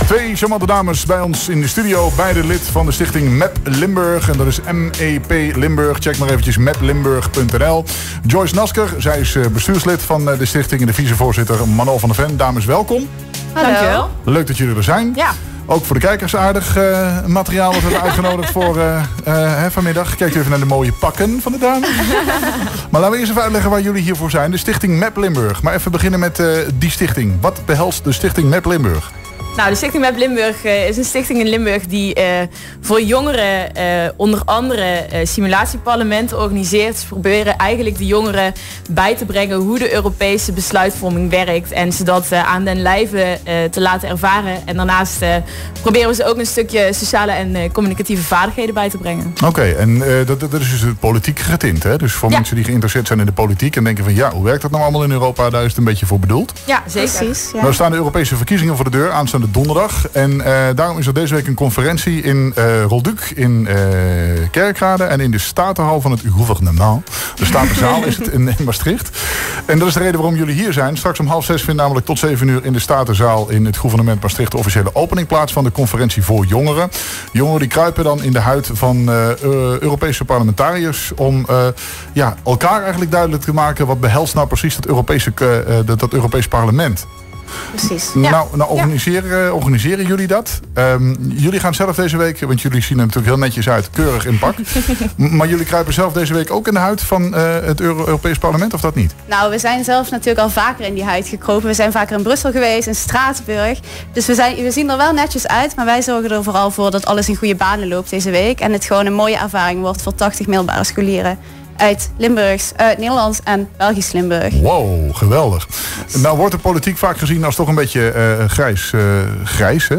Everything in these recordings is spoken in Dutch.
Twee charmante dames bij ons in de studio. Beide lid van de stichting MEP Limburg. En dat is MEP Limburg. Check maar eventjes meplimburg.nl. Joyce Nasker, zij is bestuurslid van de stichting en de vicevoorzitter Manuel van der Ven. Dames, welkom. Hallo. Dankjewel. Leuk dat jullie er zijn. Ja. Ook voor de kijkers aardig materiaal dat we hebben uitgenodigd voor vanmiddag. Kijk even naar de mooie pakken van de dames. Maar laten we eerst even uitleggen waar jullie hiervoor zijn. De stichting MEP Limburg. Maar even beginnen met die stichting. Wat behelst de stichting MEP Limburg? Nou, de Stichting MEP Limburg is een stichting in Limburg die voor jongeren onder andere simulatieparlementen organiseert. Ze proberen eigenlijk de jongeren bij te brengen hoe de Europese besluitvorming werkt en ze dat aan den lijve te laten ervaren. En daarnaast proberen we ze ook een stukje sociale en communicatieve vaardigheden bij te brengen. Oké, en dat is dus politiek getint, hè? Dus voor mensen die geïnteresseerd zijn in de politiek en denken van ja, hoe werkt dat nou allemaal in Europa? Daar is het een beetje voor bedoeld. Ja, zeker. Precies, ja. Nou staan de Europese verkiezingen voor de deur aanstaande donderdag. En daarom is er deze week een conferentie in Rolduc, in Kerkrade en in de Statenhal van het gouvernement. De Statenzaal is het in Maastricht. En dat is de reden waarom jullie hier zijn. Straks om 5:30 vindt namelijk tot 7 uur in de Statenzaal in het gouvernement Maastricht de officiële opening plaats van de conferentie voor jongeren. Jongeren die kruipen dan in de huid van Europese parlementariërs om elkaar eigenlijk duidelijk te maken wat behelst nou precies dat Europese parlement. Precies. Nou organiseren jullie dat? Jullie gaan zelf deze week, want jullie zien er natuurlijk heel netjes uit, keurig in pak. Maar jullie kruipen zelf deze week ook in de huid van het Europees Parlement, of dat niet? Nou, we zijn zelf natuurlijk al vaker in die huid gekropen. We zijn vaker in Brussel geweest, in Straatsburg. Dus we zien er wel netjes uit, maar wij zorgen er vooral voor dat alles in goede banen loopt deze week. En het gewoon een mooie ervaring wordt voor 80 middelbare scholieren uit Nederlands en Belgisch Limburg. Wow, geweldig. Nou wordt de politiek vaak gezien als toch een beetje grijs, hè?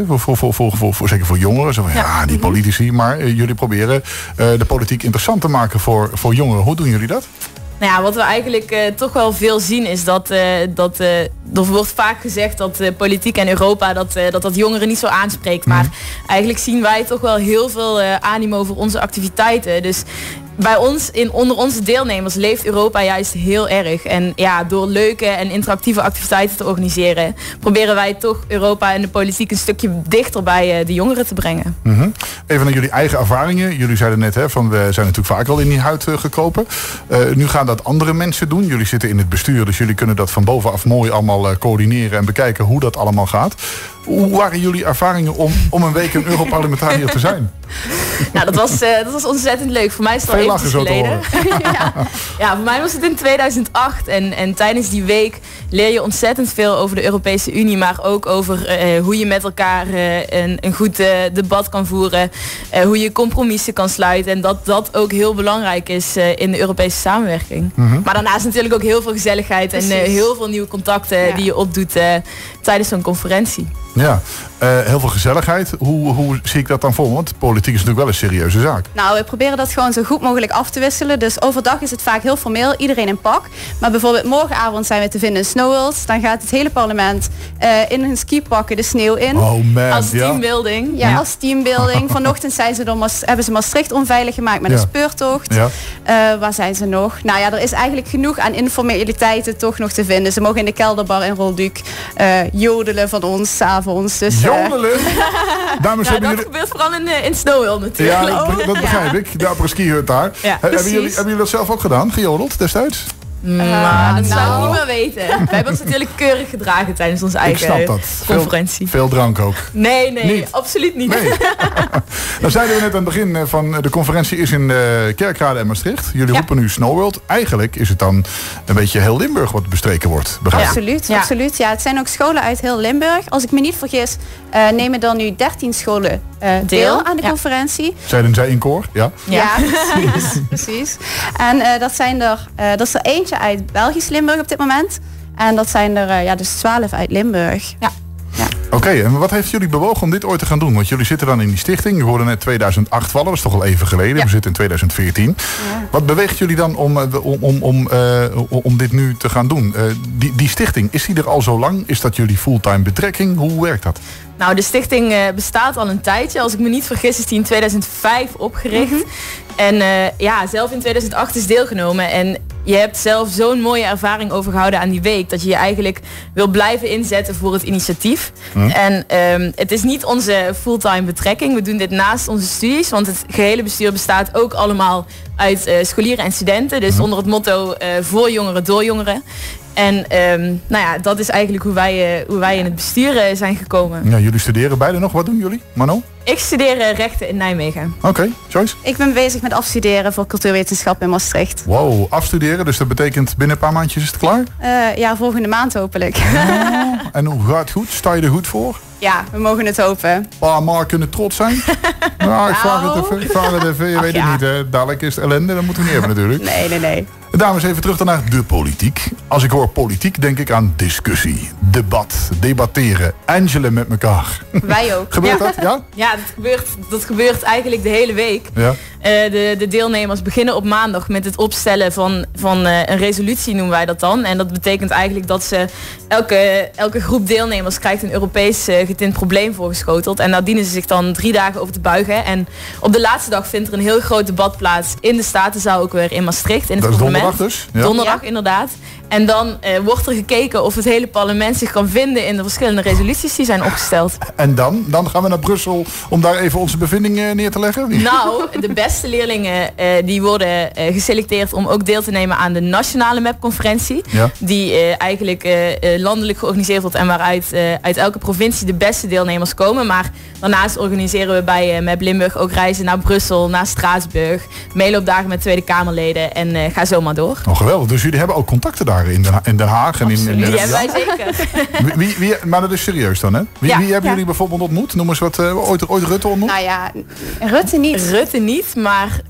Zeker voor jongeren. Zo van, die politici. Maar jullie proberen de politiek interessant te maken voor jongeren. Hoe doen jullie dat? Nou ja, wat we eigenlijk toch wel veel zien is dat er wordt vaak gezegd dat politiek en Europa dat jongeren niet zo aanspreekt. Maar eigenlijk zien wij toch wel heel veel animo voor onze activiteiten. Dus bij ons, onder onze deelnemers, leeft Europa juist heel erg. En ja, door leuke en interactieve activiteiten te organiseren, proberen wij toch Europa en de politiek een stukje dichter bij de jongeren te brengen. Even naar jullie eigen ervaringen. Jullie zeiden net, we zijn natuurlijk vaak al in die huid gekropen. Nu gaan dat andere mensen doen. Jullie zitten in het bestuur, dus jullie kunnen dat van bovenaf mooi allemaal coördineren en bekijken hoe dat allemaal gaat. Hoe waren jullie ervaringen om een week een Europarlementariër te zijn? Nou, dat was ontzettend leuk. Voor mij is het al eventjes geleden. Ja, voor mij was het in 2008. En tijdens die week leer je ontzettend veel over de Europese Unie. Maar ook over hoe je met elkaar een goed debat kan voeren. Hoe je compromissen kan sluiten. En dat ook heel belangrijk is in de Europese samenwerking. Maar daarnaast natuurlijk ook heel veel gezelligheid. En heel veel nieuwe contacten die je opdoet tijdens zo'n conferentie. Ja, heel veel gezelligheid. Hoe zie ik dat dan voor? Want politiek is natuurlijk wel een serieuze zaak. Nou, we proberen dat gewoon zo goed mogelijk af te wisselen. Dus overdag is het vaak heel formeel, iedereen in pak. Maar bijvoorbeeld morgenavond zijn we te vinden in Snowworld. Dan gaat het hele parlement in hun skipakken de sneeuw in. Oh man, als teambuilding. Ja, als teambuilding. Vanochtend hebben ze Maastricht onveilig gemaakt met een speurtocht. Waar zijn ze nog? Nou ja, er is eigenlijk genoeg aan informaliteiten toch nog te vinden. Ze mogen in de kelderbar in Rolduc jodelen van ons 's avonds. Dus, jodelen? Dames, dat gebeurt vooral in Snowhill natuurlijk. Ja, dat begrijp ik. De apres-ski-hut daar. Ja, hebben jullie dat zelf ook gedaan? Gejodeld destijds? Maar dat zou ik niet meer weten. Wij hebben ons natuurlijk keurig gedragen tijdens onze eigen conferentie. Veel drank ook? Nee, absoluut niet. Nee. Nou zeiden we net aan het begin van de conferentie is in Kerkrade en Maastricht. Jullie roepen nu Snowworld. Eigenlijk is het dan een beetje heel Limburg wat bestreken wordt. Absoluut. Ja, het zijn ook scholen uit heel Limburg. Als ik me niet vergis, nemen dan nu 13 scholen deel aan de conferentie. Zeiden zij in koor? Ja, precies. En dat is er eentje uit Belgisch Limburg op dit moment. En dat zijn er dus 12 uit Limburg. Ja. Oké, en wat heeft jullie bewogen om dit ooit te gaan doen? Want jullie zitten dan in die stichting. Je hoorde net 2008 vallen, dat is toch al even geleden. We zitten in 2014. Ja. Wat beweegt jullie dan om dit nu te gaan doen? Die stichting, is die er al zo lang? Is dat jullie fulltime betrekking? Hoe werkt dat? Nou, de stichting bestaat al een tijdje. Als ik me niet vergis is die in 2005 opgericht. En zelf in 2008 is deelgenomen. En je hebt zelf zo'n mooie ervaring overgehouden aan die week, dat je je eigenlijk wil blijven inzetten voor het initiatief. En het is niet onze fulltime betrekking. We doen dit naast onze studies, want het gehele bestuur bestaat ook allemaal uit scholieren en studenten. Dus onder het motto voor jongeren, door jongeren. En dat is eigenlijk hoe wij in het bestuur zijn gekomen. Ja, jullie studeren beide nog. Wat doen jullie, Manon? Ik studeer rechten in Nijmegen. Oké, Joyce? Ik ben bezig met afstuderen voor cultuurwetenschap in Maastricht. Wow, afstuderen, dus dat betekent binnen een paar maandjes is het klaar? Ja, volgende maand hopelijk. En hoe gaat het goed? Sta je er goed voor? Ja, we mogen het hopen. Maar kunnen trots zijn? Nou, ik vraag het even. Je weet het niet, hè. Dadelijk is het ellende, dat moeten we niet hebben natuurlijk. Nee. Dames, even terug dan naar de politiek. Als ik hoor politiek, denk ik aan discussie, debat, debatteren, Angelen met elkaar. Wij ook. Gebeurt dat? Ja? Ja, dat gebeurt eigenlijk de hele week. Ja. De deelnemers beginnen op maandag met het opstellen van een resolutie, noemen wij dat dan. En dat betekent eigenlijk dat ze elke groep deelnemers krijgt een Europees getint probleem voorgeschoteld. En daar dienen ze zich dan 3 dagen over te buigen. En op de laatste dag vindt er een heel groot debat plaats in de Statenzaal, ook weer in Maastricht. In het dat is donderdag dus? Ja. Donderdag, inderdaad. En dan wordt er gekeken of het hele parlement zich kan vinden in de verschillende resoluties die zijn opgesteld. En dan gaan we naar Brussel om daar even onze bevindingen neer te leggen? Nou, de beste leerlingen die worden geselecteerd om ook deel te nemen aan de nationale MAP-conferentie. Ja. Die eigenlijk landelijk georganiseerd wordt en waaruit uit elke provincie de beste deelnemers komen. Maar daarnaast organiseren we bij MAP Limburg ook reizen naar Brussel, naar Straatsburg. Meeloopdagen met Tweede Kamerleden en ga zo maar door. Oh, geweldig. Dus jullie hebben ook contacten daar in Den Haag? En die hebben wij zeker. Maar dat is serieus dan, hè? Wie hebben jullie bijvoorbeeld ontmoet? Noem eens wat, ooit Rutte ontmoet? Nou ja, Rutte niet, maar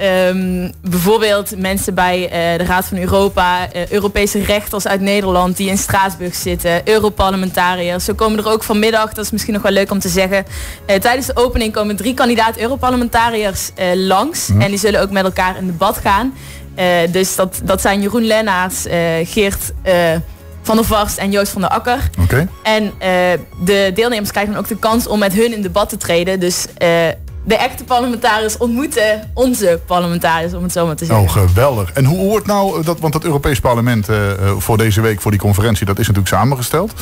bijvoorbeeld mensen bij de Raad van Europa, Europese rechters uit Nederland die in Straatsburg zitten, Europarlementariërs. Zo komen er ook vanmiddag, dat is misschien nog wel leuk om te zeggen, tijdens de opening komen 3 kandidaat Europarlementariërs langs. En die zullen ook met elkaar in debat gaan. Dus dat zijn Jeroen Lennaerts, Geert van der Varst en Joost van der Akker. Okay. En de deelnemers krijgen dan ook de kans om met hun in debat te treden. Dus de echte parlementariërs ontmoeten onze parlementariërs, om het zo maar te zeggen. Oh, geweldig. En hoe wordt nou, want het Europees Parlement voor deze week, voor die conferentie, dat is natuurlijk samengesteld.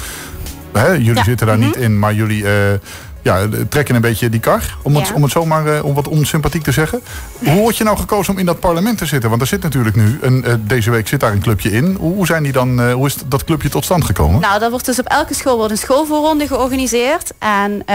Jullie zitten daar niet in, maar jullie trekken een beetje die kar, om het zomaar om wat onsympathiek te zeggen. Hoe word je nou gekozen om in dat parlement te zitten? Want er zit natuurlijk nu, deze week zit daar een clubje in. Hoe is dat clubje tot stand gekomen? Nou, dat wordt dus op elke school een schoolvoorronde georganiseerd. En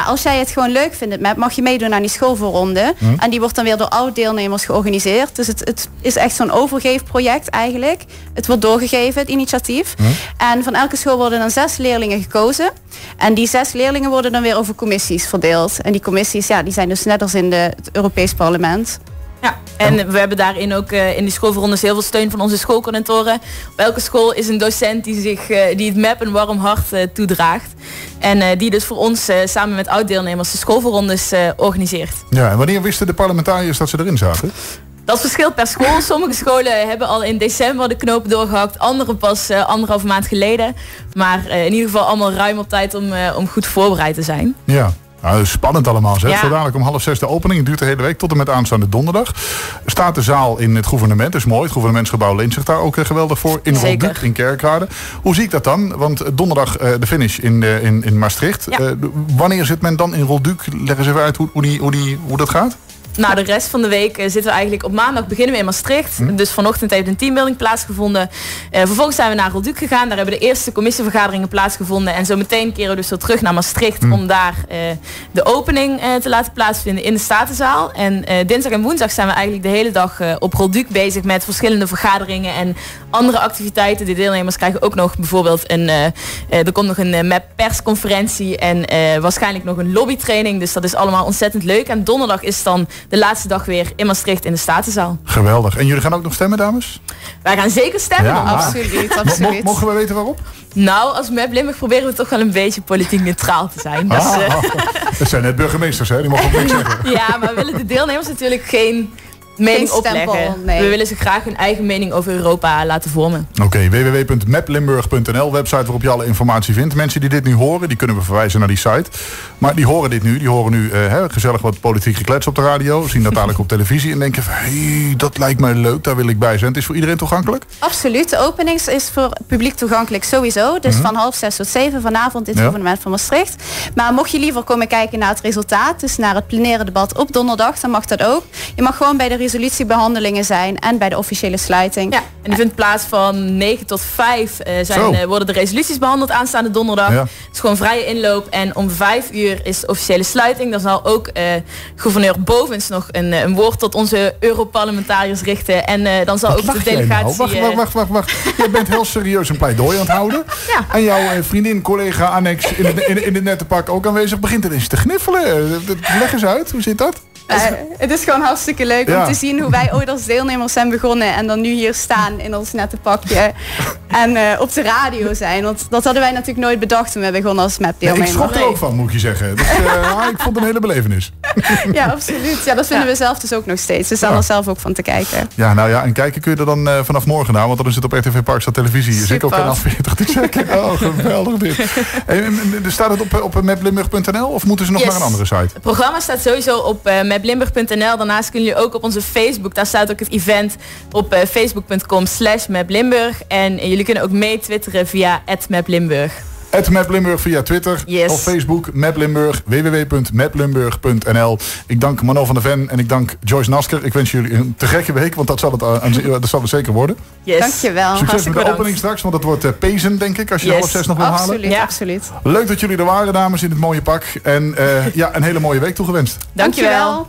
als jij het gewoon leuk vindt, mag je meedoen aan die schoolvoorronde. En die wordt dan weer door oud-deelnemers georganiseerd. Dus het is echt zo'n overgeefproject eigenlijk. Het wordt doorgegeven, het initiatief. En van elke school worden dan 6 leerlingen gekozen. En die 6 leerlingen worden dan weer over commissies verdeeld. En die commissies, die zijn dus net als in het Europees Parlement. Ja, en we hebben daarin ook in die schoolvoorrondes heel veel steun van onze schoolcoördinatoren. Op elke school is een docent die het MAP een warm hart toedraagt. En die dus voor ons samen met oud-deelnemers de schoolvoorrondes organiseert. Ja, en wanneer wisten de parlementariërs dat ze erin zaten? Dat verschilt per school. Sommige scholen hebben al in december de knopen doorgehakt. Andere pas 1,5 maand geleden. Maar in ieder geval allemaal ruim op tijd om goed voorbereid te zijn. Ja. Nou, spannend allemaal, zeg. Zo dadelijk om 5:30 de opening. Het duurt de hele week tot en met aanstaande donderdag. Staat de zaal in het gouvernement. Dat is mooi. Het gouvernementsgebouw leent zich daar ook geweldig voor. In Rolduc, in Kerkrade. Hoe zie ik dat dan? Want donderdag de finish in Maastricht. Ja. Wanneer zit men dan in Rolduc? Leg eens even uit hoe dat gaat. Nou, de rest van de week zitten we eigenlijk op maandag beginnen we in Maastricht. Dus vanochtend heeft een teambuilding plaatsgevonden. Vervolgens zijn we naar Rolduc gegaan. Daar hebben de eerste commissievergaderingen plaatsgevonden. En zo meteen keren we dus weer terug naar Maastricht om daar de opening te laten plaatsvinden in de Statenzaal. En dinsdag en woensdag zijn we eigenlijk de hele dag op Rolduc bezig met verschillende vergaderingen en andere activiteiten. De deelnemers krijgen ook nog bijvoorbeeld er komt nog een MAP persconferentie en waarschijnlijk nog een lobbytraining. Dus dat is allemaal ontzettend leuk. En donderdag is dan de laatste dag weer in Maastricht in de Statenzaal. Geweldig. En jullie gaan ook nog stemmen, dames? Wij gaan zeker stemmen. Ja, absoluut. Mogen we weten waarop? Nou, als MAP Limburg proberen we toch wel een beetje politiek neutraal te zijn. Dat zijn net burgemeesters, hè? Die mogen ook niks zeggen. Ja, maar willen de deelnemers natuurlijk geen mening opleggen. Nee. We willen ze graag hun eigen mening over Europa laten vormen. Oké, www.maplimburg.nl, website waarop je alle informatie vindt. Mensen die dit nu horen, die kunnen we verwijzen naar die site. Maar die horen dit nu. Die horen nu gezellig wat politiek geklets op de radio. Zien dat dadelijk op televisie en denken van, hey, dat lijkt mij leuk, daar wil ik bij zijn. Het is voor iedereen toegankelijk? Absoluut. De opening is voor publiek toegankelijk sowieso. Dus van 5:30 tot 7 vanavond dit evenement van Maastricht. Maar mocht je liever komen kijken naar het resultaat, dus naar het plenaire debat op donderdag, dan mag dat ook. Je mag gewoon bij de resolutiebehandelingen zijn en bij de officiële sluiting. Ja, en die vindt plaats van 9 tot 5 worden de resoluties behandeld aanstaande donderdag. Ja. Het is gewoon vrije inloop en om 5 uur is de officiële sluiting. Dan zal ook gouverneur Bovens nog een woord tot onze Europarlementariërs richten. En dan zal ook de delegatie... Nou? Wacht. Je bent heel serieus een pleidooi aan het houden. Ja. En jouw vriendin, collega Annex in het nette pak ook aanwezig begint ineens te gniffelen. Leg eens uit, hoe zit dat? Het is gewoon hartstikke leuk om te zien hoe wij ooit als deelnemers zijn begonnen en dan nu hier staan in ons nette pakje en op de radio zijn. Want dat hadden wij natuurlijk nooit bedacht toen we begonnen als mapdeelnemer. Ik schrok er ook van, moet je zeggen. Dus, ik vond het een hele belevenis. Ja, absoluut. Ja, dat vinden we zelf dus ook nog steeds. We staan er zelf ook van te kijken. Ja, nou ja, en kijken kun je er dan vanaf morgen naar, want dan zit op RTV Parkstad televisie. Je zit op kanaal 40 te checken. Oh, geweldig dit. Staat het op maplimburg.nl of moeten ze nog naar een andere site? Het programma staat sowieso op maplimburg.nl. Daarnaast kunnen jullie ook op onze Facebook. Daar staat ook het event op facebook.com/maplimburg. En jullie kunnen ook mee twitteren via @maplimburg. @maplimburg via Twitter of Facebook, maplimburg, www.maplimburg.nl. Ik dank Manon van der Ven en ik dank Joyce Nasker. Ik wens jullie een te gekke week, want dat zal het zeker worden. Yes. Dankjewel. Succes met de opening straks, want dat wordt Pezen, denk ik, als je 5:30 nog wil halen. Ja, absoluut. Leuk dat jullie er waren, dames, in het mooie pak. En een hele mooie week toegewenst. Dankjewel.